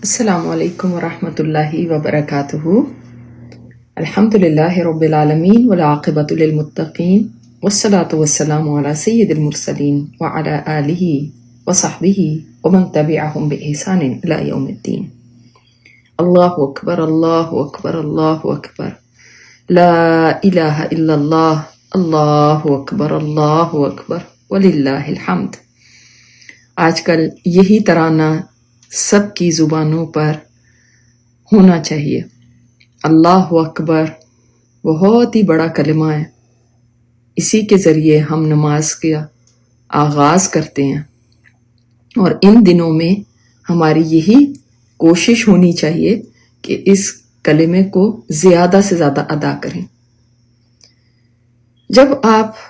السلام علیکم ورحمۃ اللہ وبرکاتہ۔ الحمدللہ رب العالمین والعاقبۃ للمتقین والصلاة والسلام علی سید المرسلین وعلی آلہ وصحبہ ومن تبعہم بإحسان الی یوم الدین۔ اللہ اکبر اللہ اکبر اللہ اکبر، لا الہ الا اللہ، اللہ اکبر اللہ اکبر وللہ الحمد۔ آج کل یہی ترانہ سب کی زبانوں پر ہونا چاہیے۔ اللہ اکبر بہت ہی بڑا کلمہ ہے، اسی کے ذریعے ہم نماز کا آغاز کرتے ہیں، اور ان دنوں میں ہماری یہی کوشش ہونی چاہیے کہ اس کلمے کو زیادہ سے زیادہ ادا کریں۔ جب آپ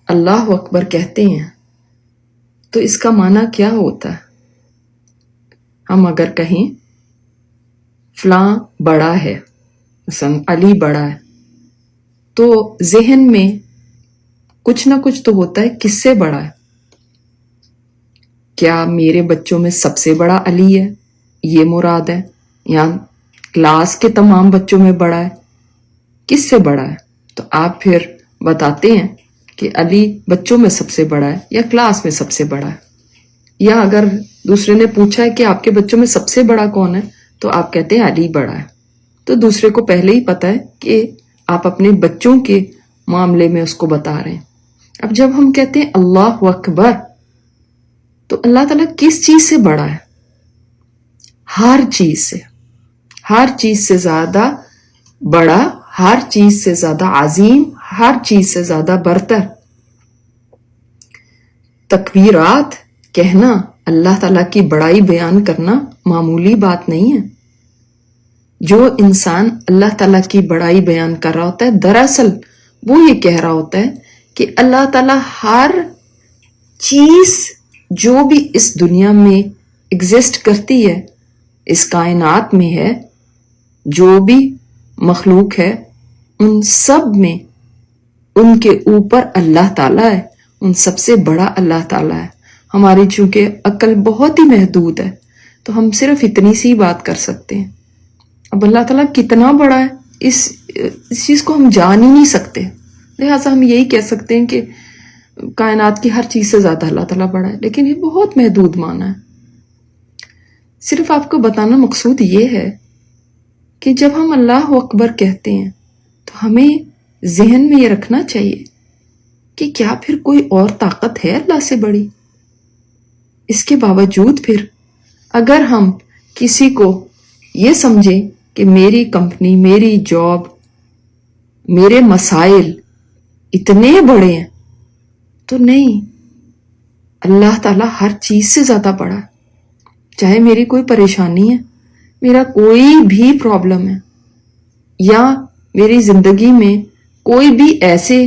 اللہ اکبر کہتے ہیں تو اس کا معنی کیا ہوتا ہے؟ ہم اگر کہیں فلاں بڑا ہے، مثلا علی بڑا ہے، تو ذہن میں کچھ نہ کچھ تو ہوتا ہے، کس سے بڑا ہے؟ کیا میرے بچوں میں سب سے بڑا علی ہے، یہ مراد ہے، یا کلاس کے تمام بچوں میں بڑا ہے؟ کس سے بڑا ہے؟ تو آپ پھر بتاتے ہیں کہ علی بچوں میں سب سے بڑا ہے یا کلاس میں سب سے بڑا ہے۔ یا اگر دوسرے نے پوچھا ہے کہ آپ کے بچوں میں سب سے بڑا کون ہے، تو آپ کہتے ہیں علی بڑا ہے، تو دوسرے کو پہلے ہی پتا ہے کہ آپ اپنے بچوں کے معاملے میں اس کو بتا رہے ہیں۔ اب جب ہم کہتے ہیں اللہ اکبر، تو اللہ تعالیٰ کس چیز سے بڑا ہے؟ ہر چیز سے، ہر چیز سے زیادہ بڑا، ہر چیز سے زیادہ عظیم، ہر چیز سے زیادہ برتر۔ تکبیرات کہنا، اللہ تعالیٰ کی بڑائی بیان کرنا معمولی بات نہیں ہے۔ جو انسان اللہ تعالیٰ کی بڑائی بیان کر رہا ہوتا ہے، دراصل وہ یہ کہہ رہا ہوتا ہے کہ اللہ تعالیٰ ہر چیز جو بھی اس دنیا میں ایگزسٹ کرتی ہے، اس کائنات میں ہے، جو بھی مخلوق ہے، ان سب میں ان کے اوپر اللہ تعالیٰ ہے، ان سب سے بڑا اللہ تعالیٰ ہے۔ ہماری چونکہ عقل بہت ہی محدود ہے، تو ہم صرف اتنی سی بات کر سکتے ہیں۔ اب اللہ تعالیٰ کتنا بڑا ہے، اس چیز کو ہم جان ہی نہیں سکتے، لہٰذا ہم یہی کہہ سکتے ہیں کہ کائنات کی ہر چیز سے زیادہ اللہ تعالیٰ بڑا ہے، لیکن یہ بہت محدود معنی ہے۔ صرف آپ کو بتانا مقصود یہ ہے کہ جب ہم اللہ اکبر کہتے ہیں تو ہمیں ذہن میں یہ رکھنا چاہیے کہ کیا پھر کوئی اور طاقت ہے اللہ سے بڑی؟ اس کے باوجود پھر اگر ہم کسی کو یہ سمجھیں کہ میری کمپنی، میری جاب، میرے مسائل اتنے بڑے ہیں، تو نہیں، اللہ تعالیٰ ہر چیز سے زیادہ بڑا ہے۔ چاہے میری کوئی پریشانی ہے، میرا کوئی بھی پرابلم ہے، یا میری زندگی میں کوئی بھی ایسے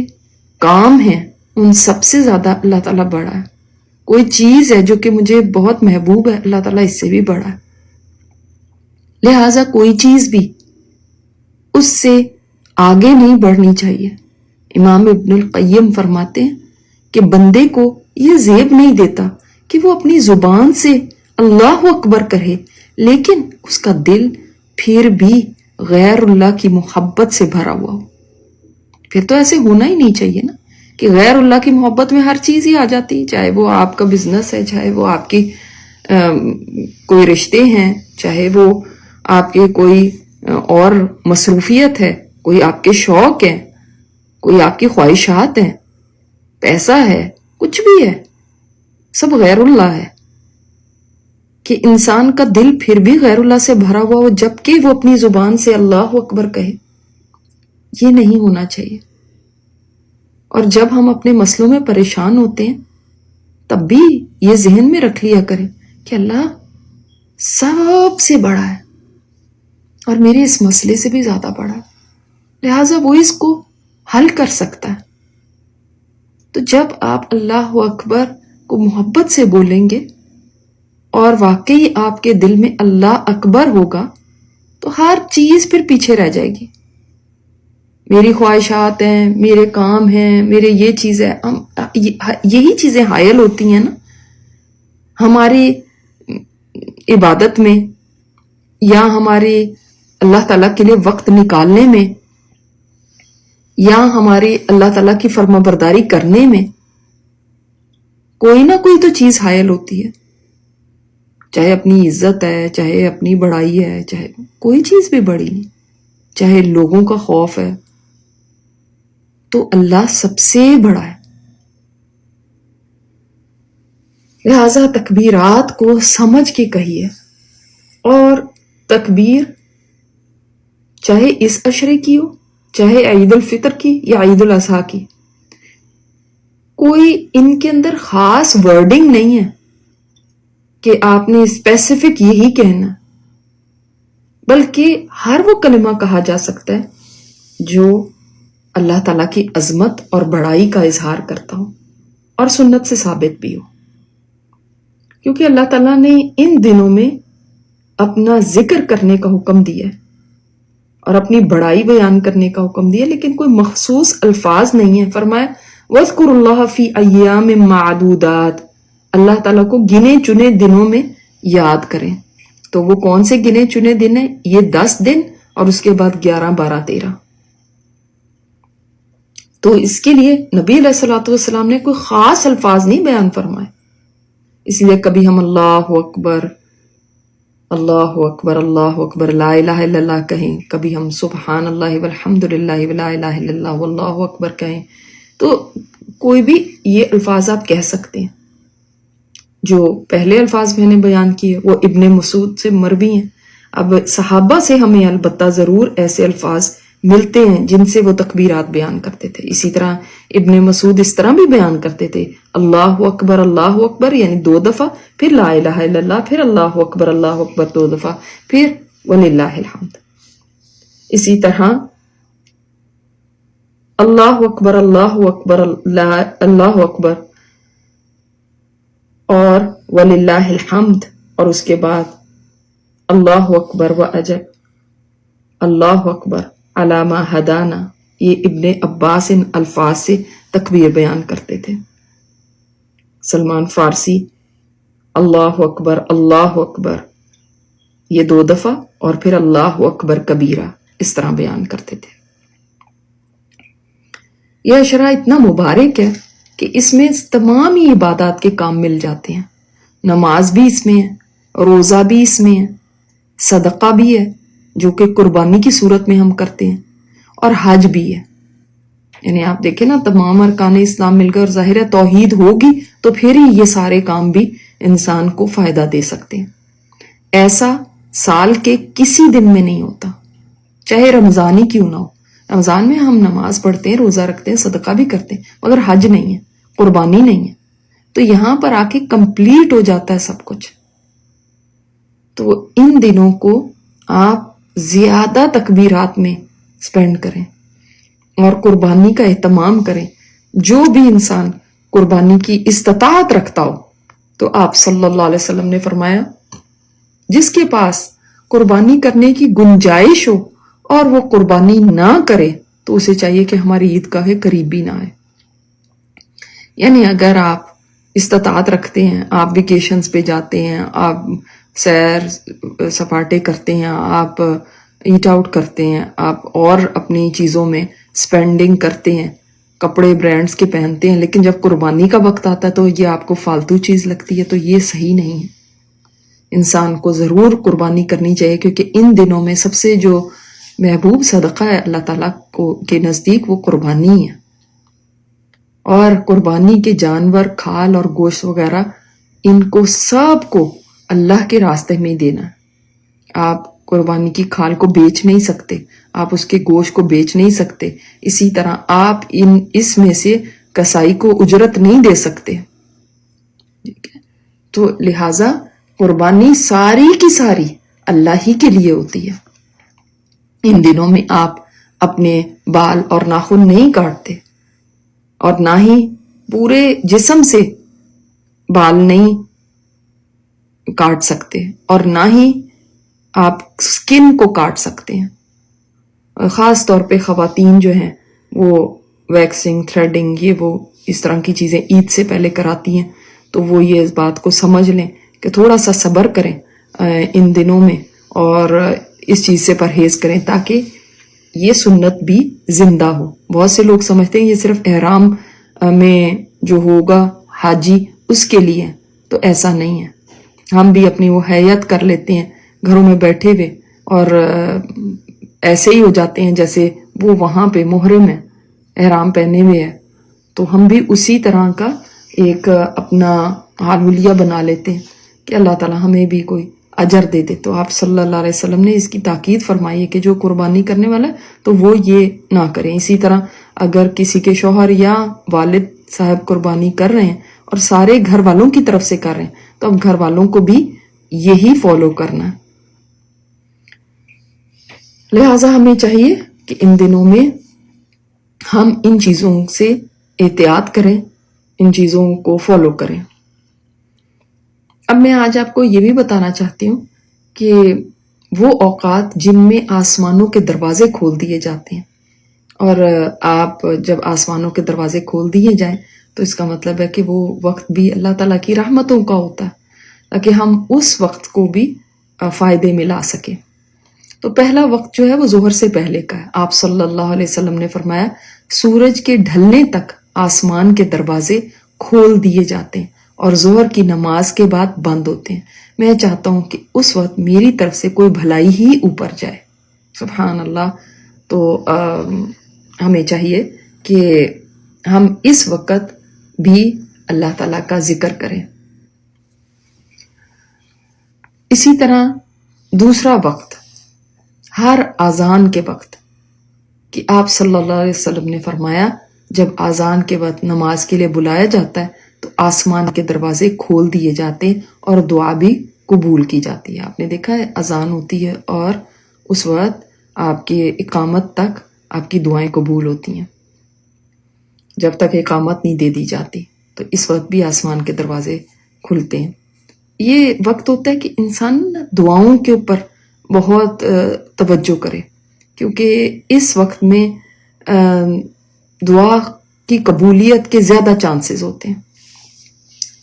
کام ہیں، ان سب سے زیادہ اللہ تعالیٰ بڑا ہے۔ کوئی چیز ہے جو کہ مجھے بہت محبوب ہے، اللہ تعالیٰ اس سے بھی بڑا ہے۔ لہٰذا کوئی چیز بھی اس سے آگے نہیں بڑھنی چاہیے۔ امام ابن القیم فرماتے ہیں کہ بندے کو یہ زیب نہیں دیتا کہ وہ اپنی زبان سے اللہ اکبر کہے، لیکن اس کا دل پھر بھی غیر اللہ کی محبت سے بھرا ہوا ہو۔ پھر تو ایسے ہونا ہی نہیں چاہیے نا، کہ غیر اللہ کی محبت میں ہر چیز ہی آ جاتی، چاہے وہ آپ کا بزنس ہے، چاہے وہ آپ کی کوئی رشتے ہیں، چاہے وہ آپ کے کوئی اور مصروفیت ہے، کوئی آپ کے شوق ہیں، کوئی آپ کی خواہشات ہیں، پیسہ ہے، کچھ بھی ہے، سب غیر اللہ ہے۔ کہ انسان کا دل پھر بھی غیر اللہ سے بھرا ہوا ہو جبکہ وہ اپنی زبان سے اللہ اکبر کہے، یہ نہیں ہونا چاہیے۔ اور جب ہم اپنے مسئلوں میں پریشان ہوتے ہیں، تب بھی یہ ذہن میں رکھ لیا کریں کہ اللہ سب سے بڑا ہے اور میرے اس مسئلے سے بھی زیادہ بڑا ہے، لہٰذا وہ اس کو حل کر سکتا ہے۔ تو جب آپ اللہ اکبر کو محبت سے بولیں گے اور واقعی آپ کے دل میں اللہ اکبر ہوگا، تو ہر چیز پھر پیچھے رہ جائے گی۔ میری خواہشات ہیں، میرے کام ہیں، میرے یہ چیز ہے، یہی چیزیں حائل ہوتی ہیں نا ہماری عبادت میں، یا ہمارے اللہ تعالیٰ کے لیے وقت نکالنے میں، یا ہمارے اللہ تعالیٰ کی فرما برداری کرنے میں کوئی نہ کوئی تو چیز حائل ہوتی ہے، چاہے اپنی عزت ہے، چاہے اپنی بڑائی ہے، چاہے کوئی چیز بھی بڑی نہیں، چاہے لوگوں کا خوف ہے، تو اللہ سب سے بڑا ہے۔ لہذا تکبیرات کو سمجھ کے کہیے، اور تکبیر چاہے اس عشرے کی ہو، چاہے عید الفطر کی یا عید الاضحیٰ کی، کوئی ان کے اندر خاص ورڈنگ نہیں ہے کہ آپ نے اسپیسیفک یہی کہنا، بلکہ ہر وہ کلمہ کہا جا سکتا ہے جو اللہ تعالیٰ کی عظمت اور بڑائی کا اظہار کرتا ہو اور سنت سے ثابت بھی ہو، کیونکہ اللہ تعالیٰ نے ان دنوں میں اپنا ذکر کرنے کا حکم دیا ہے اور اپنی بڑائی بیان کرنے کا حکم دیا، لیکن کوئی مخصوص الفاظ نہیں ہے۔ فرمایا وَاذْكُرُوا اللَّهَ فِي أَيَّامٍ مَّعْدُودَاتٍ، اللہ تعالیٰ کو گنے چنے دنوں میں یاد کریں۔ تو وہ کون سے گنے چنے دن ہیں؟ یہ 10 دن اور اس کے بعد 11، 12، 13۔ تو اس کے لیے نبی علیہ الصلوۃ والسلام نے کوئی خاص الفاظ نہیں بیان فرمائے، اس لیے کبھی ہم اللہ اکبر اللہ اکبر اللہ اکبر لا الہ الا اللہ کہیں، کبھی ہم سبحان اللہ والحمد للہ ولا الہ الا اللہ واللہ اکبر کہیں۔ تو کوئی بھی یہ الفاظ آپ کہہ سکتے ہیں۔ جو پہلے الفاظ میں نے بیان کیے وہ ابن مسعود سے مروی ہیں۔ اب صحابہ سے ہمیں البتہ ضرور ایسے الفاظ ملتے ہیں جن سے وہ تکبیرات بیان کرتے تھے۔ اسی طرح ابن مسعود اس طرح بھی بیان کرتے تھے، اللہ اکبر یعنی 2 دفعہ، پھر لا الہ الا اللہ، پھر اللہ اکبر 2 دفعہ، پھر وللہ الحمد۔ اسی طرح اللہ اکبر اللہ اکبر اور وللہ الحمد، اور اس کے بعد اللہ اکبر وعجب، اللہ اکبر علی ما ہدانا، یہ ابن عباس ان الفاظ سے تکبیر بیان کرتے تھے۔ سلمان فارسی اللہ اکبر یہ 2 دفعہ اور پھر اللہ اکبر کبیرہ اس طرح بیان کرتے تھے۔ یہ اشرا اتنا مبارک ہے کہ اس میں تمام ہی عبادات کے کام مل جاتے ہیں۔ نماز بھی اس میں ہے، روزہ بھی اس میں ہے، صدقہ بھی ہے جو کہ قربانی کی صورت میں ہم کرتے ہیں، اور حج بھی ہے۔ یعنی آپ دیکھیں نا، تمام ارکان اسلام مل کر، ظاہر ہے توحید ہوگی تو پھر ہی یہ سارے کام بھی انسان کو فائدہ دے سکتے ہیں۔ ایسا سال کے کسی دن میں نہیں ہوتا، چاہے رمضان ہی کیوں نہ ہو۔ رمضان میں ہم نماز پڑھتے ہیں، روزہ رکھتے ہیں، صدقہ بھی کرتے ہیں، مگر حج نہیں ہے، قربانی نہیں ہے۔ تو یہاں پر آ کے کمپلیٹ ہو جاتا ہے سب کچھ۔ تو ان دنوں کو آپ زیادہ تکبیرات میں سپینڈ کریں اور قربانی کا اہتمام کریں۔ جو بھی انسان قربانی کی استطاعت رکھتا ہو، تو آپ صلی اللہ علیہ وسلم نے فرمایا جس کے پاس قربانی کرنے کی گنجائش ہو اور وہ قربانی نہ کرے تو اسے چاہیے کہ ہماری عیدگاہ قریب بھی نہ آئے۔ یعنی اگر آپ استطاعت رکھتے ہیں، آپ ویکیشنز پہ جاتے ہیں، آپ سیر سپاٹے کرتے ہیں، آپ ایٹ آؤٹ کرتے ہیں، آپ اور اپنی چیزوں میں سپینڈنگ کرتے ہیں، کپڑے برانڈز کے پہنتے ہیں، لیکن جب قربانی کا وقت آتا ہے تو یہ آپ کو فالتو چیز لگتی ہے، تو یہ صحیح نہیں ہے۔ انسان کو ضرور قربانی کرنی چاہیے، کیونکہ ان دنوں میں سب سے جو محبوب صدقہ ہے اللہ تعالیٰ کے نزدیک وہ قربانی ہے۔ اور قربانی کے جانور، کھال اور گوشت وغیرہ، ان کو سب کو اللہ کے راستے میں دینا۔ آپ قربانی کی کھال کو بیچ نہیں سکتے، آپ اس کے گوشت کو بیچ نہیں سکتے، اسی طرح آپ اس میں سے کسائی کو اجرت نہیں دے سکتے۔ تو لہٰذا قربانی ساری کی ساری اللہ ہی کے لیے ہوتی ہے۔ ان دنوں میں آپ اپنے بال اور ناخن نہیں کاٹتے، اور نہ ہی پورے جسم سے بال نہیں کاٹ سکتے، اور نہ ہی آپ سکن کو کاٹ سکتے ہیں۔ خاص طور پہ خواتین جو ہیں وہ ویکسنگ، تھریڈنگ، یہ وہ اس طرح کی چیزیں عید سے پہلے کراتی ہیں، تو وہ یہ اس بات کو سمجھ لیں کہ تھوڑا سا صبر کریں ان دنوں میں، اور اس چیز سے پرہیز کریں تاکہ یہ سنت بھی زندہ ہو. بہت سے لوگ سمجھتے ہیں یہ صرف احرام میں جو ہوگا حاجی اس کے لیے، تو ایسا نہیں ہے. ہم بھی اپنی وہ حیت کر لیتے ہیں گھروں میں بیٹھے ہوئے اور ایسے ہی ہو جاتے ہیں جیسے وہ وہاں پہ محرم ہے، احرام پہنے ہوئے ہے. تو ہم بھی اسی طرح کا ایک اپنا حالیہ بنا لیتے ہیں کہ اللہ تعالیٰ ہمیں بھی کوئی اجر دے دے. تو آپ صلی اللہ علیہ وسلم نے اس کی تاکید فرمائی ہے کہ جو قربانی کرنے والا ہے تو وہ یہ نہ کریں. اسی طرح اگر کسی کے شوہر یا والد صاحب قربانی کر رہے ہیں اور سارے گھر والوں کی طرف سے کر رہے ہیں تو اب گھر والوں کو بھی یہی فالو کرنا ہے. لہٰذا ہمیں چاہیے کہ ان دنوں میں ہم ان چیزوں سے احتیاط کریں، ان چیزوں کو فالو کریں. اب میں آج آپ کو یہ بھی بتانا چاہتی ہوں کہ وہ اوقات جن میں آسمانوں کے دروازے کھول دیے جاتے ہیں، اور آپ جب آسمانوں کے دروازے کھول دیے جائیں تو اس کا مطلب ہے کہ وہ وقت بھی اللہ تعالیٰ کی رحمتوں کا ہوتا ہے تاکہ ہم اس وقت کو بھی فائدے میں لا سکیں. تو پہلا وقت جو ہے وہ ظہر سے پہلے کا ہے. آپ صلی اللہ علیہ وسلم نے فرمایا سورج کے ڈھلنے تک آسمان کے دروازے کھول دیے جاتے ہیں اور ظہر کی نماز کے بعد بند ہوتے ہیں. میں چاہتا ہوں کہ اس وقت میری طرف سے کوئی بھلائی ہی اوپر جائے. سبحان اللہ. تو ہمیں چاہیے کہ ہم اس وقت بھی اللہ تعالیٰ کا ذکر کریں. اسی طرح دوسرا وقت ہر اذان کے وقت، کہ آپ صلی اللہ علیہ وسلم نے فرمایا جب اذان کے وقت نماز کے لیے بلایا جاتا ہے تو آسمان کے دروازے کھول دیے جاتے ہیں اور دعا بھی قبول کی جاتی ہے. آپ نے دیکھا ہے اذان ہوتی ہے اور اس وقت آپ کی اقامت تک آپ کی دعائیں قبول ہوتی ہیں جب تک اقامت نہیں دے دی جاتی. تو اس وقت بھی آسمان کے دروازے کھلتے ہیں. یہ وقت ہوتا ہے کہ انسان دعاؤں کے اوپر بہت توجہ کرے، کیونکہ اس وقت میں دعا کی قبولیت کے زیادہ چانسز ہوتے ہیں.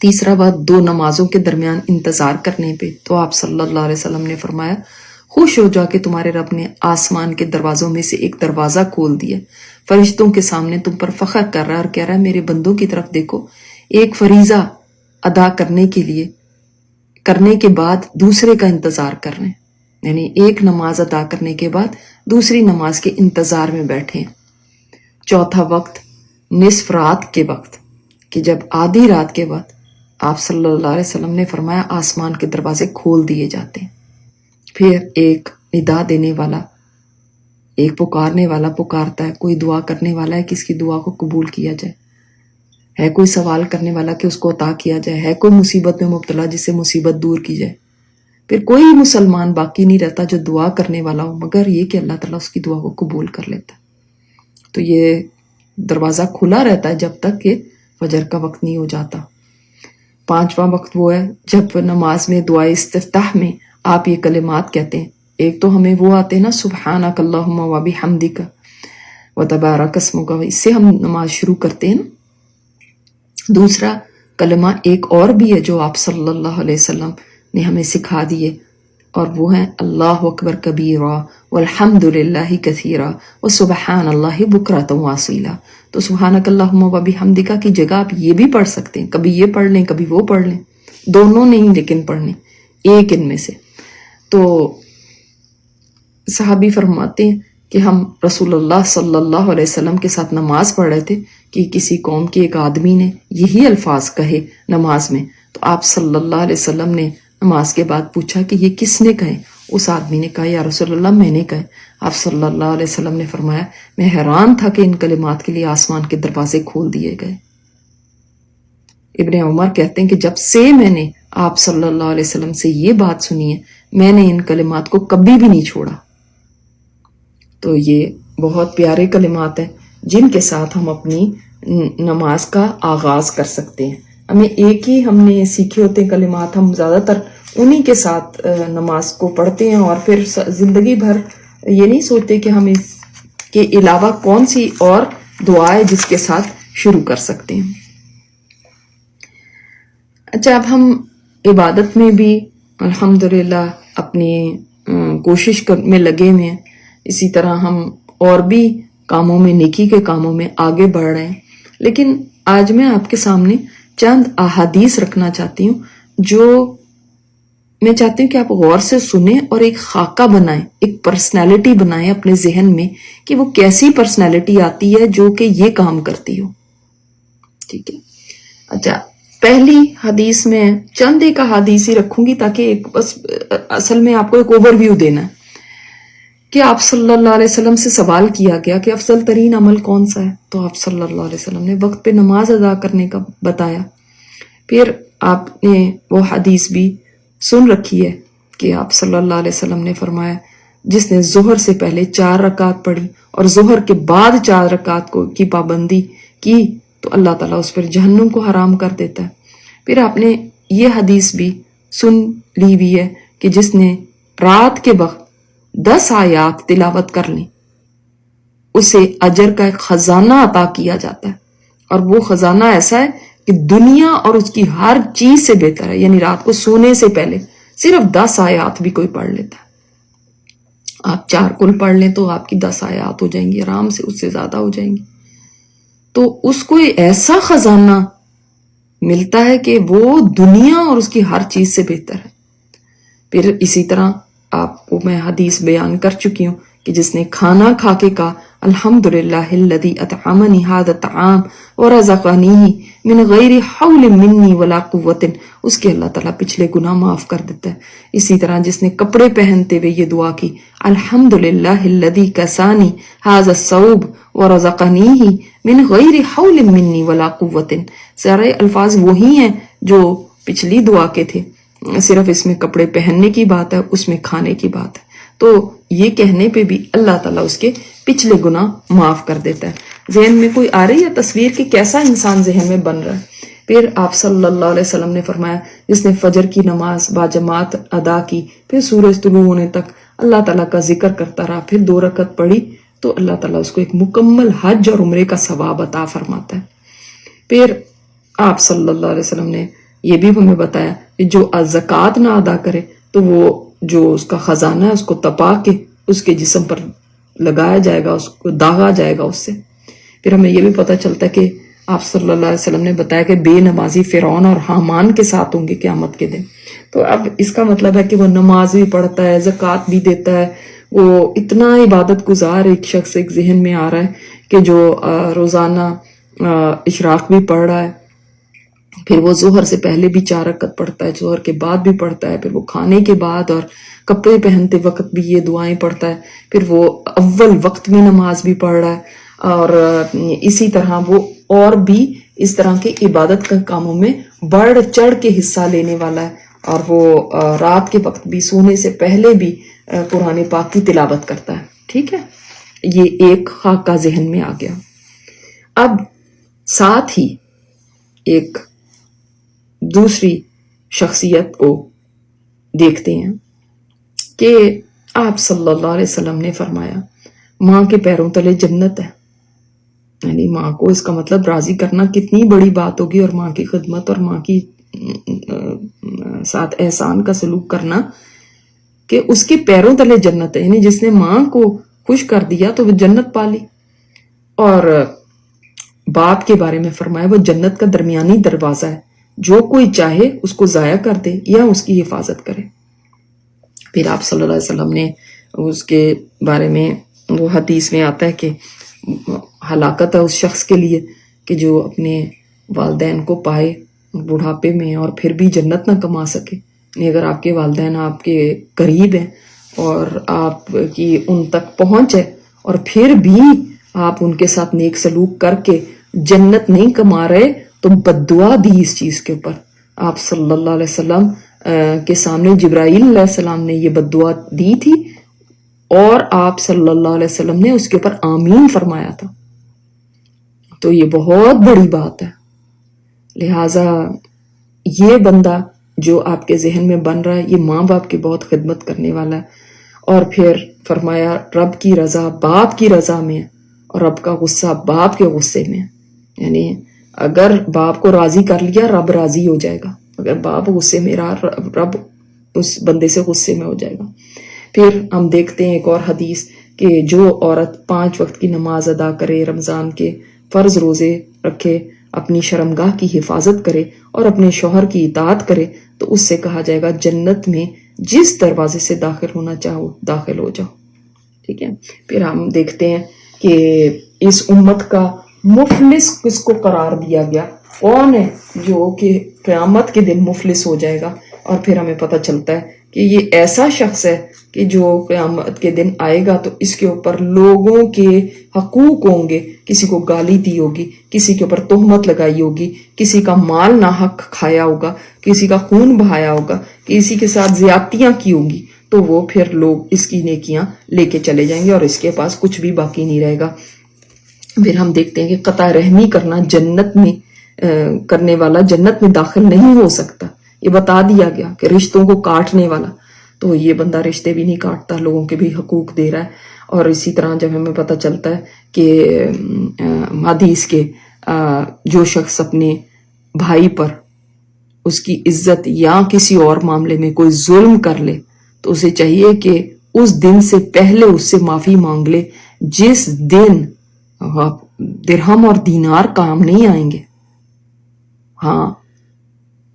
تیسرا بات دو نمازوں کے درمیان انتظار کرنے پہ تو آپ صلی اللہ علیہ وسلم نے فرمایا خوش ہو جا کہ تمہارے رب نے آسمان کے دروازوں میں سے ایک دروازہ کھول دیا، فرشتوں کے سامنے تم پر فخر کر رہا ہے اور کہہ رہا ہے میرے بندوں کی طرف دیکھو، ایک فریضہ ادا کرنے کے بعد دوسرے کا انتظار کر رہے ہیں. یعنی ایک نماز ادا کرنے کے بعد دوسری نماز کے انتظار میں بیٹھے ہیں. چوتھا وقت نصف رات کے وقت، کہ جب آدھی رات کے بعد آپ صلی اللہ علیہ وسلم نے فرمایا آسمان کے دروازے کھول دیے جاتے ہیں. پھر ایک ندا دینے والا، ایک پکارنے والا پکارتا ہے. کوئی دعا کرنے والا ہے کہ اس کی دعا کو قبول کیا جائے، ہے کوئی سوال کرنے والا کہ اس کو عطا کیا جائے، ہے کوئی مصیبت میں مبتلا جس سے مصیبت دور کی جائے. پھر کوئی مسلمان باقی نہیں رہتا جو دعا کرنے والا ہو مگر یہ کہ اللہ تعالیٰ اس کی دعا کو قبول کر لیتا ہے. تو یہ دروازہ کھلا رہتا ہے جب تک کہ فجر کا وقت نہیں ہو جاتا. پانچواں وقت وہ ہے جب نماز میں دعائے استفتاح میں آپ یہ کلمات کہتے ہیں. ایک تو ہمیں وہ آتے ہیں نا سبحانک اللہم و بحمدک و تبارک اسمک، اس سے ہم نماز شروع کرتے ہیں نا. دوسرا کلمہ ایک اور بھی ہے جو آپ صلی اللہ علیہ وسلم نے ہمیں سکھا دیے، اور وہ ہیں اللہ اکبر کبیرا والحمد للہ کثیرا وسبحان اللہ بکرۃ واصیلا. تو سبحانک اللہم و بحمدک کی جگہ آپ یہ بھی پڑھ سکتے ہیں، کبھی یہ پڑھ لیں کبھی وہ پڑھ لیں، دونوں نہیں لیکن پڑھنے ایک ان میں سے. تو صحابی فرماتے ہیں کہ ہم رسول اللہ صلی اللہ علیہ وسلم کے ساتھ نماز پڑھ رہے تھے کہ کسی قوم کے ایک آدمی نے یہی الفاظ کہے نماز میں. تو آپ صلی اللہ علیہ وسلم نے نماز کے بعد پوچھا کہ یہ کس نے کہے؟ اس آدمی نے کہا یا رسول اللہ میں نے کہے. آپ صلی اللہ علیہ وسلم نے فرمایا میں حیران تھا کہ ان کلمات کے لیے آسمان کے دروازے کھول دیے گئے. ابن عمر کہتے ہیں کہ جب سے میں نے آپ صلی اللہ علیہ وسلم سے یہ بات سنی ہے میں نے ان کلمات کو کبھی بھی نہیں چھوڑا. تو یہ بہت پیارے کلمات ہیں جن کے ساتھ ہم اپنی نماز کا آغاز کر سکتے ہیں. ہمیں ایک ہی ہم نے سیکھے ہوتے ہیں کلمات، ہم زیادہ تر انہی کے ساتھ نماز کو پڑھتے ہیں اور پھر زندگی بھر یہ نہیں سوچتے کہ ہم اس کے علاوہ کون سی اور دعا ہے جس کے ساتھ شروع کر سکتے ہیں. اچھا اب ہم عبادت میں بھی الحمدللہ اپنی کوشش میں لگے ہوئے ہیں، اسی طرح ہم اور بھی کاموں میں، نیکی کے کاموں میں آگے بڑھ رہے ہیں. لیکن آج میں آپ کے سامنے چند احادیث رکھنا چاہتی ہوں جو میں چاہتی ہوں کہ آپ غور سے سنیں اور ایک خاکہ بنائیں، ایک پرسنالٹی بنائیں اپنے ذہن میں کہ وہ کیسی پرسنالٹی آتی ہے جو کہ یہ کام کرتی ہو. ٹھیک ہے. اچھا، پہلی حدیث میں چند ایک احادیث ہی رکھوں گی تاکہ ایک بس اصل میں آپ کو ایک اوور ویو دینا ہے کہ آپ صلی اللہ علیہ وسلم سے سوال کیا گیا کہ افضل ترین عمل کون سا ہے، تو آپ صلی اللہ علیہ وسلم نے وقت پہ نماز ادا کرنے کا بتایا. پھر آپ نے وہ حدیث بھی سن رکھی ہے کہ آپ صلی اللہ علیہ وسلم نے فرمایا جس نے ظہر سے پہلے 4 رکعت پڑھی اور ظہر کے بعد 4 رکعت کی پابندی کی تو اللہ تعالیٰ اس پر جہنم کو حرام کر دیتا ہے. پھر آپ نے یہ حدیث بھی سن لی ہوئی ہے کہ جس نے رات کے وقت 10 آیات تلاوت کر لیں اسے اجر کا ایک خزانہ عطا کیا جاتا ہے، اور وہ خزانہ ایسا ہے کہ دنیا اور اس کی ہر چیز سے بہتر ہے. یعنی رات کو سونے سے پہلے صرف 10 آیات بھی کوئی پڑھ لیتا ہے، آپ 4 کل پڑھ لیں تو آپ کی 10 آیات ہو جائیں گی، آرام سے اس سے زیادہ ہو جائیں گی. تو اس کو ایسا خزانہ ملتا ہے کہ وہ دنیا اور اس کی ہر چیز سے بہتر ہے. پھر اسی طرح آپ کو میں حدیث بیان کر چکی ہوں کہ جس نے کھانا کھا کے کہا الحمدللہ الذی اطعمنی ھذا الطعام ورزقنی من غیر حول منی ولا قوت، اس کے اللہ تعالیٰ پچھلے گناہ معاف کر دیتا ہے. اسی طرح جس نے کپڑے پہنتے ہوئے یہ دعا کی الحمدللہ الذی کسانی ھذا الثوب ورزقنی من غیر حول منی ولا قوت، سارے الفاظ وہی ہیں جو پچھلی دعا کے تھے، صرف اس میں کپڑے پہننے کی بات ہے، اس میں کھانے کی بات ہے. تو یہ کہنے پہ بھی اللہ تعالیٰ اس کے پچھلے گناہ معاف کر دیتا ہے. ذہن میں کوئی آ رہی ہے تصویر کہ کیسا انسان ذہن میں بن رہا ہے؟ پھر آپ صلی اللہ علیہ وسلم نے فرمایا جس نے فجر کی نماز باجماعت ادا کی، پھر سورج طلوع ہونے تک اللہ تعالیٰ کا ذکر کرتا رہا، پھر 2 رکعت پڑھی تو اللہ تعالیٰ اس کو ایک مکمل حج اور عمرے کا ثواب عطا فرماتا ہے. پھر آپ صلی اللہ علیہ وسلم نے یہ بھی ہمیں بتایا کہ جو زکوٰۃ نہ ادا کرے تو وہ جو اس کا خزانہ ہے اس کو تپا کے اس کے جسم پر لگایا جائے گا، اس کو داغا جائے گا اس سے. پھر ہمیں یہ بھی پتہ چلتا ہے کہ آپ صلی اللہ علیہ وسلم نے بتایا کہ بے نمازی فرعون اور حامان کے ساتھ ہوں گے قیامت کے دن. تو اب اس کا مطلب ہے کہ وہ نماز بھی پڑھتا ہے، زکوٰۃ بھی دیتا ہے، وہ اتنا عبادت گزار ایک شخص ایک ذہن میں آ رہا ہے کہ جو روزانہ اشراق بھی پڑھ رہا ہے، پھر وہ ظہر سے پہلے بھی 4 رکعت پڑھتا ہے، ظہر کے بعد بھی پڑھتا ہے، پھر وہ کھانے کے بعد اور کپڑے پہنتے وقت بھی یہ دعائیں پڑھتا ہے، پھر وہ اول وقت میں نماز بھی پڑھ رہا ہے، اور اسی طرح وہ اور بھی اس طرح کے عبادت کے کاموں میں بڑھ چڑھ کے حصہ لینے والا ہے، اور وہ رات کے وقت بھی سونے سے پہلے بھی قرآن پاک کی تلاوت کرتا ہے. ٹھیک ہے، یہ ایک خاکہ ذہن میں آ گیا. اب ساتھ ہی ایک دوسری شخصیت کو دیکھتے ہیں کہ آپ صلی اللہ علیہ وسلم نے فرمایا ماں کے پیروں تلے جنت ہے. یعنی ماں کو اس کا مطلب راضی کرنا کتنی بڑی بات ہوگی، اور ماں کی خدمت اور ماں کی ساتھ احسان کا سلوک کرنا کہ اس کے پیروں تلے جنت ہے. یعنی جس نے ماں کو خوش کر دیا تو وہ جنت پا لی. اور باپ کے بارے میں فرمایا وہ جنت کا درمیانی دروازہ ہے، جو کوئی چاہے اس کو ضائع کر دے یا اس کی حفاظت کرے. پھر آپ صلی اللہ علیہ وسلم نے اس کے بارے میں وہ حدیث میں آتا ہے کہ ہلاکت ہے اس شخص کے لیے کہ جو اپنے والدین کو پائے بڑھاپے میں اور پھر بھی جنت نہ کما سکے. یعنی اگر آپ کے والدین آپ کے قریب ہیں اور آپ کی ان تک پہنچ ہے اور پھر بھی آپ ان کے ساتھ نیک سلوک کر کے جنت نہیں کما رہے تو بددعا دی اس چیز کے اوپر. آپ صلی اللہ علیہ وسلم کے سامنے جبرائیل علیہ السلام نے یہ بددعا دی تھی اور آپ صلی اللہ علیہ وسلم نے اس کے اوپر آمین فرمایا تھا. تو یہ بہت بڑی بات ہے. لہٰذا یہ بندہ جو آپ کے ذہن میں بن رہا ہے یہ ماں باپ کی بہت خدمت کرنے والا ہے. اور پھر فرمایا رب کی رضا باپ کی رضا میں ہے اور رب کا غصہ باپ کے غصے میں ہے. یعنی اگر باپ کو راضی کر لیا رب راضی ہو جائے گا، اگر باپ غصے میں رہا رب اس بندے سے غصے میں ہو جائے گا. پھر ہم دیکھتے ہیں ایک اور حدیث کہ جو عورت 5 وقت کی نماز ادا کرے، رمضان کے فرض روزے رکھے، اپنی شرمگاہ کی حفاظت کرے اور اپنے شوہر کی اطاعت کرے تو اس سے کہا جائے گا جنت میں جس دروازے سے داخل ہونا چاہو داخل ہو جاؤ. ٹھیک ہے. پھر ہم دیکھتے ہیں کہ اس امت کا مفلس کس کو قرار دیا گیا، کون ہے جو کہ قیامت کے دن مفلس ہو جائے گا. اور پھر ہمیں پتہ چلتا ہے کہ یہ ایسا شخص ہے کہ جو قیامت کے دن آئے گا تو اس کے اوپر لوگوں کے حقوق ہوں گے، کسی کو گالی دی ہوگی، کسی کے اوپر تہمت لگائی ہوگی، کسی کا مال ناحق کھایا ہوگا، کسی کا خون بہایا ہوگا، کسی کے ساتھ زیادتیاں کی ہوگی، تو وہ پھر لوگ اس کی نیکیاں لے کے چلے جائیں گے اور اس کے پاس کچھ بھی باقی نہیں رہے گا. پھر ہم دیکھتے ہیں کہ قطع رحمی کرنا جنت میں کرنے والا جنت میں داخل نہیں ہو سکتا. یہ بتا دیا گیا کہ رشتوں کو کاٹنے والا، تو یہ بندہ رشتے بھی نہیں کاٹتا، لوگوں کے بھی حقوق دے رہا ہے. اور اسی طرح جب ہمیں پتہ چلتا ہے کہ حدیث کے جو شخص اپنے بھائی پر اس کی عزت یا کسی اور معاملے میں کوئی ظلم کر لے تو اسے چاہیے کہ اس دن سے پہلے اس سے معافی مانگ لے جس دن درہم اور دینار کام نہیں آئیں گے. ہاں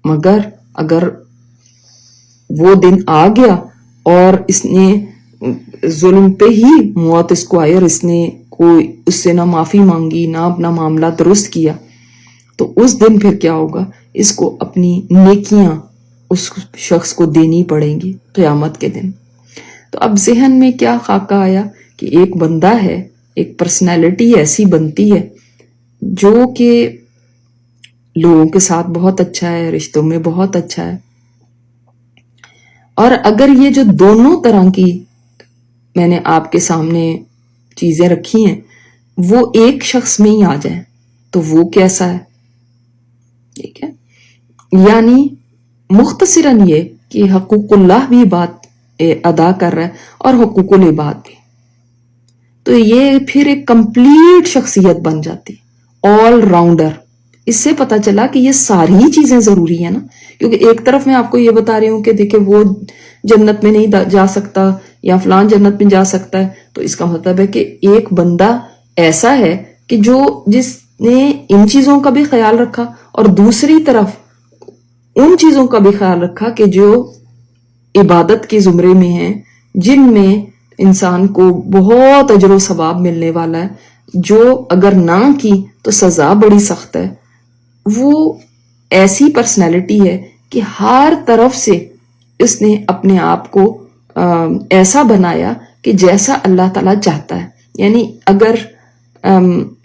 مگر اگر وہ دن آ گیا اور اس نے ظلم پہ ہی موت اس کو آئی اور اس نے کوئی اس سے نہ معافی مانگی نہ اپنا معاملہ درست کیا تو اس دن پھر کیا ہوگا، اس کو اپنی نیکیاں اس شخص کو دینی پڑیں گی قیامت کے دن. تو اب ذہن میں کیا خاکہ آیا کہ ایک بندہ ہے، ایک پرسنالٹی ایسی بنتی ہے جو کہ لوگوں کے ساتھ بہت اچھا ہے، رشتوں میں بہت اچھا ہے، اور اگر یہ جو دونوں طرح کی میں نے آپ کے سامنے چیزیں رکھی ہیں وہ ایک شخص میں ہی آ جائیں تو وہ کیسا ہے. ٹھیک ہے. یعنی مختصراً یہ کہ حقوق اللہ بھی بات ادا کر رہا ہے اور حقوق العباد بھی، تو یہ پھر ایک کمپلیٹ شخصیت بن جاتی، آل راؤنڈر. اس سے پتا چلا کہ یہ ساری چیزیں ضروری ہیں نا، کیونکہ ایک طرف میں آپ کو یہ بتا رہی ہوں کہ دیکھیں وہ جنت میں نہیں جا سکتا یا فلان جنت میں جا سکتا ہے، تو اس کا مطلب ہے کہ ایک بندہ ایسا ہے کہ جس نے ان چیزوں کا بھی خیال رکھا اور دوسری طرف ان چیزوں کا بھی خیال رکھا کہ جو عبادت کے زمرے میں ہیں، جن میں انسان کو بہت اجر و ثواب ملنے والا ہے، جو اگر نہ کی تو سزا بڑی سخت ہے. وہ ایسی پرسنالٹی ہے کہ ہر طرف سے اس نے اپنے آپ کو ایسا بنایا کہ جیسا اللہ تعالیٰ چاہتا ہے. یعنی اگر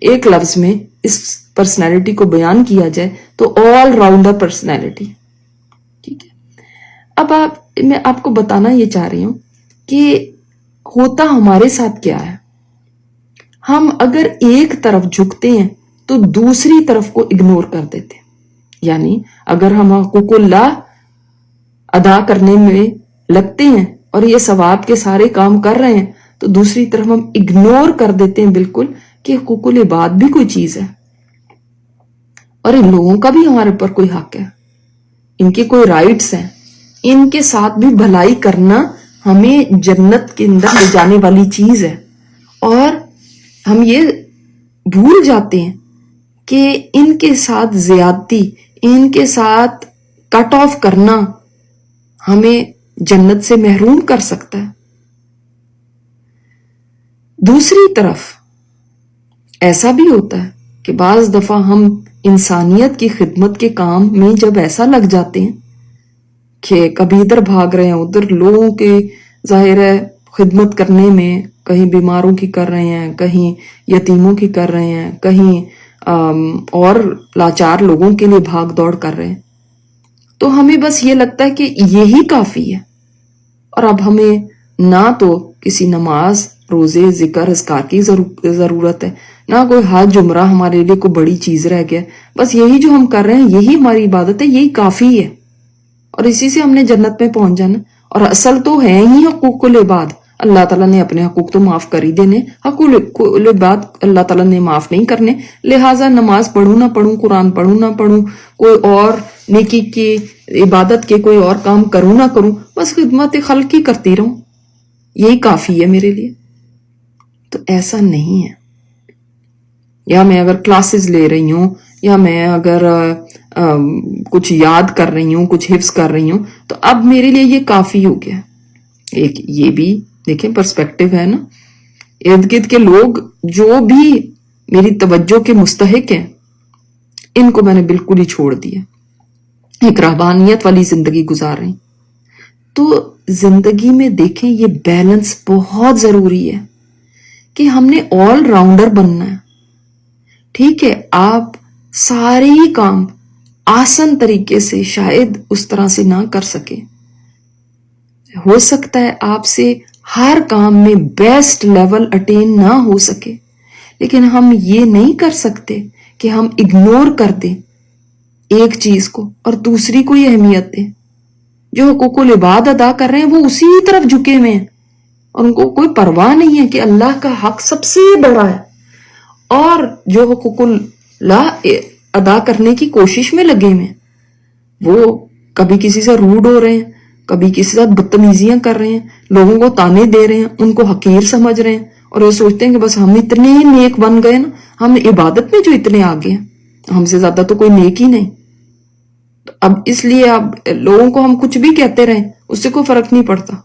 ایک لفظ میں اس پرسنالٹی کو بیان کیا جائے تو آل راؤنڈر پرسنالٹی. ٹھیک ہے. اب میں آپ کو بتانا یہ چاہ رہی ہوں کہ ہوتا ہمارے ساتھ کیا ہے. ہم اگر ایک طرف جھکتے ہیں تو دوسری طرف کو اگنور کر دیتے ہیں. یعنی اگر ہم حقوق اللہ ادا کرنے میں لگتے ہیں اور یہ ثواب کے سارے کام کر رہے ہیں تو دوسری طرف ہم اگنور کر دیتے ہیں بالکل کہ حقوق العباد بھی کوئی چیز ہے اور ان لوگوں کا بھی ہمارے اوپر کوئی حق ہے، ان کے کوئی رائٹس ہیں، ان کے ساتھ بھی بھلائی کرنا ہمیں جنت کے اندر لے جانے والی چیز ہے. اور ہم یہ بھول جاتے ہیں کہ ان کے ساتھ زیادتی، ان کے ساتھ کٹ آف کرنا ہمیں جنت سے محروم کر سکتا ہے. دوسری طرف ایسا بھی ہوتا ہے کہ بعض دفعہ ہم انسانیت کی خدمت کے کام میں جب ایسا لگ جاتے ہیں کہ کبھی ادھر بھاگ رہے ہیں ادھر لوگوں کے ظاہر ہے خدمت کرنے میں، کہیں بیماروں کی کر رہے ہیں، کہیں یتیموں کی کر رہے ہیں، کہیں اور لاچار لوگوں کے لیے بھاگ دوڑ کر رہے ہیں، تو ہمیں بس یہ لگتا ہے کہ یہی کافی ہے. اور اب ہمیں نہ تو کسی نماز روزے ذکر اذکار کی ضرورت ہے، نہ کوئی حج عمرہ ہمارے لیے کوئی بڑی چیز رہ گیا. بس یہی جو ہم کر رہے ہیں یہی ہماری عبادت ہے، یہی کافی ہے اور اسی سے ہم نے جنت میں پہنچ جانا. اور اصل تو ہے ہی حقوق العباد. اللہ تعالیٰ نے اپنے حقوق تو معاف کر ہی دینے، حقوق العباد اللہ تعالیٰ نے معاف نہیں کرنے. لہٰذا نماز پڑھوں نہ پڑھوں، قرآن پڑھوں نہ پڑھوں، کوئی اور نیکی کی عبادت کے کوئی اور کام کروں نہ کروں، بس خدمت خلق ہی کرتی رہوں. یہی کافی ہے میرے لیے. تو ایسا نہیں ہے. یا میں اگر کلاسز لے رہی ہوں یا میں اگر کچھ یاد کر رہی ہوں, کچھ حفظ کر رہی ہوں, تو اب میرے لیے یہ کافی ہو گیا. ایک یہ بھی دیکھیں پرسپیکٹو ہے نا. ارد گرد کے لوگ جو بھی میری توجہ کے مستحق ہیں ان کو میں نے بالکل ہی چھوڑ دیا, ایک رہبانیت والی زندگی گزار رہی. تو زندگی میں دیکھیں یہ بیلنس بہت ضروری ہے کہ ہم نے آل راؤنڈر بننا ہے. ٹھیک ہے, آپ سارے ہی کام آسان طریقے سے شاید اس طرح سے نہ کر سکے, ہو سکتا ہے آپ سے ہر کام میں بیسٹ لیول اٹین نہ ہو سکے, لیکن ہم یہ نہیں کر سکتے کہ ہم اگنور کر دیں ایک چیز کو اور دوسری کو ہی اہمیت دیں. جو حقوق العباد ادا کر رہے ہیں وہ اسی طرف جھکے ہوئے ہیں اور ان کو کوئی پرواہ نہیں ہے کہ اللہ کا حق سب سے بڑا ہے, اور جو حقوق اللہ ادا کرنے کی کوشش میں لگے ہوئے ہیں وہ کبھی کسی سے روڈ ہو رہے ہیں, کبھی کسی سے بدتمیزیاں کر رہے ہیں, لوگوں کو تانے دے رہے ہیں, ان کو حقیر سمجھ رہے ہیں, اور وہ سوچتے ہیں کہ بس ہم اتنے ہی نیک بن گئے نا, ہم عبادت میں جو اتنے آگے ہیں, ہم سے زیادہ تو کوئی نیک ہی نہیں. اب اس لیے اب لوگوں کو ہم کچھ بھی کہتے رہیں اس سے کوئی فرق نہیں پڑتا.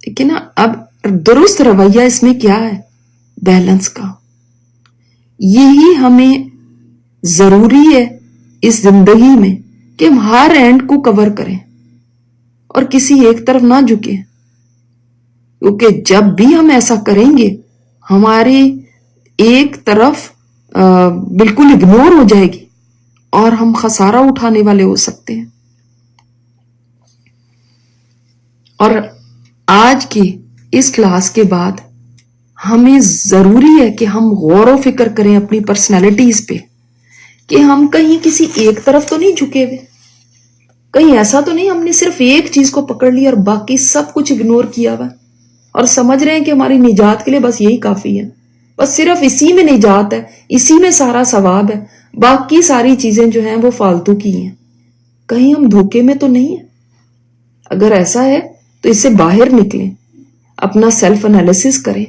لیکن نا اب درست رویہ اس میں کیا ہے؟ بیلنس کا. یہی ہمیں ضروری ہے اس زندگی میں کہ ہم ہر اینڈ کو کور کریں اور کسی ایک طرف نہ جھکیں, کیونکہ جب بھی ہم ایسا کریں گے ہماری ایک طرف بالکل اگنور ہو جائے گی اور ہم خسارہ اٹھانے والے ہو سکتے ہیں. اور آج کی اس کلاس کے بعد ہمیں ضروری ہے کہ ہم غور و فکر کریں اپنی پرسنالٹیز پہ کہ ہم کہیں کسی ایک طرف تو نہیں جھکے ہوئے, کہیں ایسا تو نہیں ہم نے صرف ایک چیز کو پکڑ لیا اور باقی سب کچھ اگنور کیا ہوا اور سمجھ رہے ہیں کہ ہماری نجات کے لیے بس یہی کافی ہے, بس صرف اسی میں نجات ہے, اسی میں سارا ثواب ہے, باقی ساری چیزیں جو ہیں وہ فالتو کی ہیں. کہیں ہم دھوکے میں تو نہیں ہیں؟ اگر ایسا ہے تو اس سے باہر نکلیں, اپنا سیلف انالیسس کریں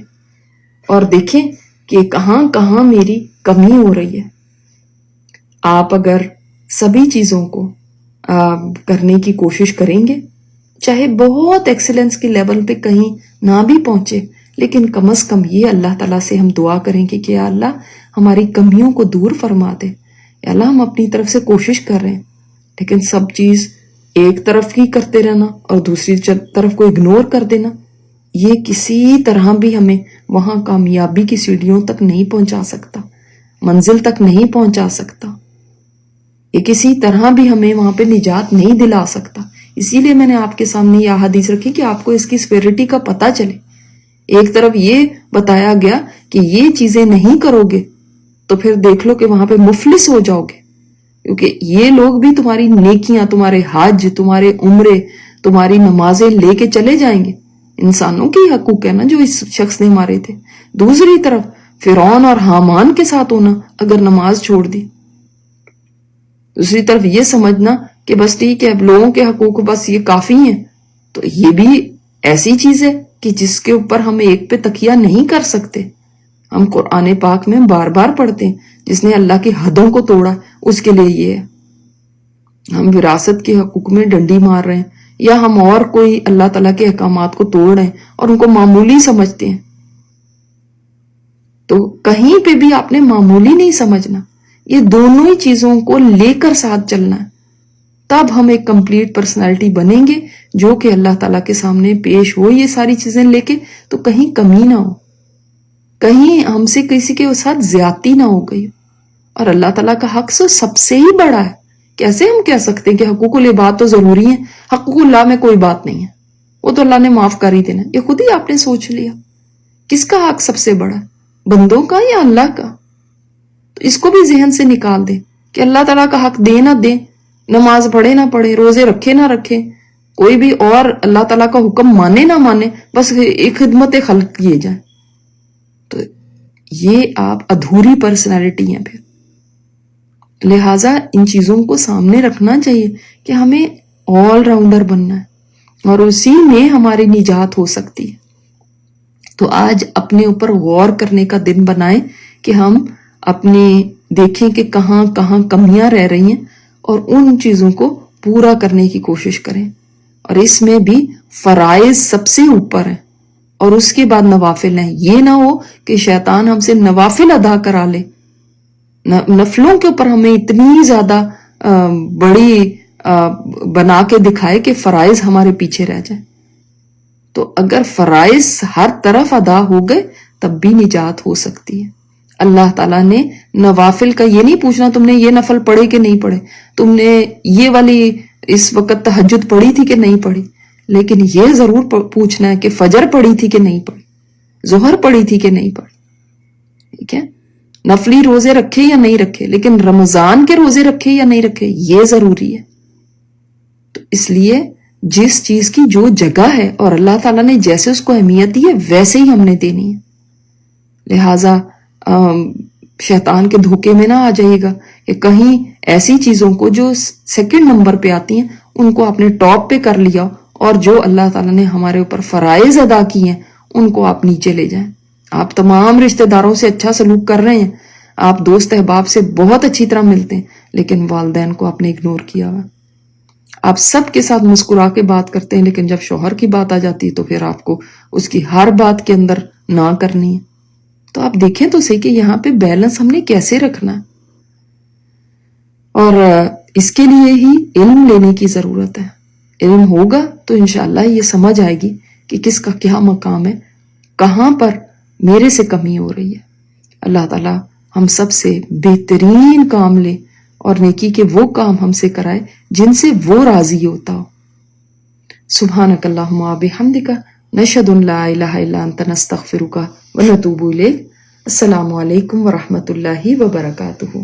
اور دیکھیں کہ کہاں کہاں میری کمی ہو رہی ہے. آپ اگر سبھی چیزوں کو کرنے کی کوشش کریں گے, چاہے بہت ایکسلنس کی لیول پہ کہیں نہ بھی پہنچے, لیکن کم از کم یہ اللہ تعالیٰ سے ہم دعا کریں گے کہ یا اللہ ہماری کمیوں کو دور فرما دے. یا اللہ ہم اپنی طرف سے کوشش کر رہے ہیں, لیکن سب چیز ایک طرف ہی کرتے رہنا اور دوسری طرف کو اگنور کر دینا, یہ کسی طرح بھی ہمیں وہاں کامیابی کی سیڑھیوں تک نہیں پہنچا سکتا, منزل تک نہیں پہنچا سکتا. یہ کسی طرح بھی ہمیں وہاں پہ نجات نہیں دلا سکتا. اسی لیے میں نے آپ کے سامنے یہ حدیث رکھی کہ آپ کو اس کی سپیرٹی کا پتہ چلے. ایک طرف یہ بتایا گیا کہ یہ چیزیں نہیں کرو گے تو پھر دیکھ لو کہ وہاں پہ مفلس ہو جاؤ گے, کیونکہ یہ لوگ بھی تمہاری نیکیاں, تمہارے حج, تمہارے عمرے, تمہاری نمازیں لے کے چلے جائیں گے. انسانوں کی حقوق ہے نا جو اس شخص نے مارے تھے. دوسری طرف فرعون اور حامان کے ساتھ ہونا اگر نماز چھوڑ دی. دوسری طرف یہ سمجھنا کہ بس ٹھیک ہے اب لوگوں کے حقوق بس یہ کافی ہیں, تو یہ بھی ایسی چیز ہے کہ جس کے اوپر ہم ایک پہ تکیہ نہیں کر سکتے. ہم قرآن پاک میں بار بار پڑھتے ہیں جس نے اللہ کی حدوں کو توڑا اس کے لیے یہ ہے. ہم وراثت کے حقوق میں ڈنڈی مار رہے ہیں یا ہم اور کوئی اللہ تعالیٰ کے احکامات کو توڑ رہے ہیں اور ان کو معمولی سمجھتے ہیں. تو کہیں پہ بھی آپ نے معمولی نہیں سمجھنا, یہ دونوں ہی چیزوں کو لے کر ساتھ چلنا ہے. تب ہم ایک کمپلیٹ پرسنالٹی بنیں گے جو کہ اللہ تعالیٰ کے سامنے پیش ہو یہ ساری چیزیں لے کے, تو کہیں کمی نہ ہو, کہیں ہم سے کسی کے ساتھ زیادتی نہ ہو گئی. اور اللہ تعالیٰ کا حق سب سے ہی بڑا ہے. کیسے ہم کہہ سکتے ہیں کہ حقوق العباد تو ضروری ہیں, حقوق اللہ میں کوئی بات نہیں ہے, وہ تو اللہ نے معاف کر ہی دینا. یہ خود ہی آپ نے سوچ لیا کس کا حق سب سے بڑا ہے, بندوں کا یا اللہ کا؟ تو اس کو بھی ذہن سے نکال دیں کہ اللہ تعالیٰ کا حق دے نہ دیں, نماز پڑھے نہ پڑھے, روزے رکھے نہ رکھے, کوئی بھی اور اللہ تعالیٰ کا حکم مانے نہ مانے, بس ایک خدمت خلق کیے جائیں. تو یہ آپ ادھوری پرسنالٹی ہیں. پھر لہٰذا ان چیزوں کو سامنے رکھنا چاہیے کہ ہمیں آل راؤنڈر بننا ہے, اور اسی میں ہماری نجات ہو سکتی ہے. تو آج اپنے اوپر غور کرنے کا دن بنائیں کہ ہم اپنے دیکھیں کہ کہاں کہاں کمیاں رہ رہی ہیں اور ان چیزوں کو پورا کرنے کی کوشش کریں. اور اس میں بھی فرائض سب سے اوپر ہیں اور اس کے بعد نوافل ہیں. یہ نہ ہو کہ شیطان ہم سے نوافل ادا کرا لے، نفلوں کے اوپر ہمیں اتنی زیادہ بڑی بنا کے دکھائے کہ فرائض ہمارے پیچھے رہ جائیں. تو اگر فرائض ہر طرف ادا ہو گئے تب بھی نجات ہو سکتی ہے. اللہ تعالیٰ نے نوافل کا یہ نہیں پوچھنا تم نے یہ نفل پڑھے کہ نہیں پڑھے، تم نے یہ والی اس وقت تہجد پڑھی تھی کہ نہیں پڑھی، لیکن یہ ضرور پوچھنا ہے کہ فجر پڑھی تھی کہ نہیں پڑھی، ظہر پڑھی تھی کہ نہیں پڑھی. ٹھیک ہے، نفلی روزے رکھے یا نہیں رکھے، لیکن رمضان کے روزے رکھے یا نہیں رکھے یہ ضروری ہے. تو اس لیے جس چیز کی جو جگہ ہے اور اللہ تعالیٰ نے جیسے اس کو اہمیت دی ہے ویسے ہی ہم نے دینی ہے. لہٰذا شیطان کے دھوکے میں نہ آ جائے گا کہ کہیں ایسی چیزوں کو جو سیکنڈ نمبر پہ آتی ہیں ان کو آپ نے ٹاپ پہ کر لیا اور جو اللہ تعالیٰ نے ہمارے اوپر فرائض ادا کی ہیں ان کو آپ نیچے لے جائیں. آپ تمام رشتہ داروں سے اچھا سلوک کر رہے ہیں، آپ دوست احباب سے بہت اچھی طرح ملتے ہیں، لیکن والدین کو آپ نے اگنور کیا ہوا. آپ سب کے ساتھ مسکرا کے بات کرتے ہیں، لیکن جب شوہر کی بات آ جاتی ہے تو پھر آپ کو اس کی ہر بات کے اندر نہ کرنی ہے. تو آپ دیکھیں تو صحیح کہ یہاں پہ بیلنس ہم نے کیسے رکھنا ہے. اور اس کے لیے ہی علم لینے کی ضرورت ہے. علم ہوگا تو انشاءاللہ یہ سمجھ آئے گی کہ کس کا کیا مقام ہے، کہاں پر میرے سے کمی ہو رہی ہے. اللہ تعالیٰ ہم سب سے بہترین کام لے اور نیکی کے وہ کام ہم سے کرائے جن سے وہ راضی ہوتا ہو. سبحانک اللہم و بحمدک نشہد ان لا الہ الا انت نستغفرک و نتوب الیک. السلام علیکم ورحمۃ اللہ وبرکاتہ.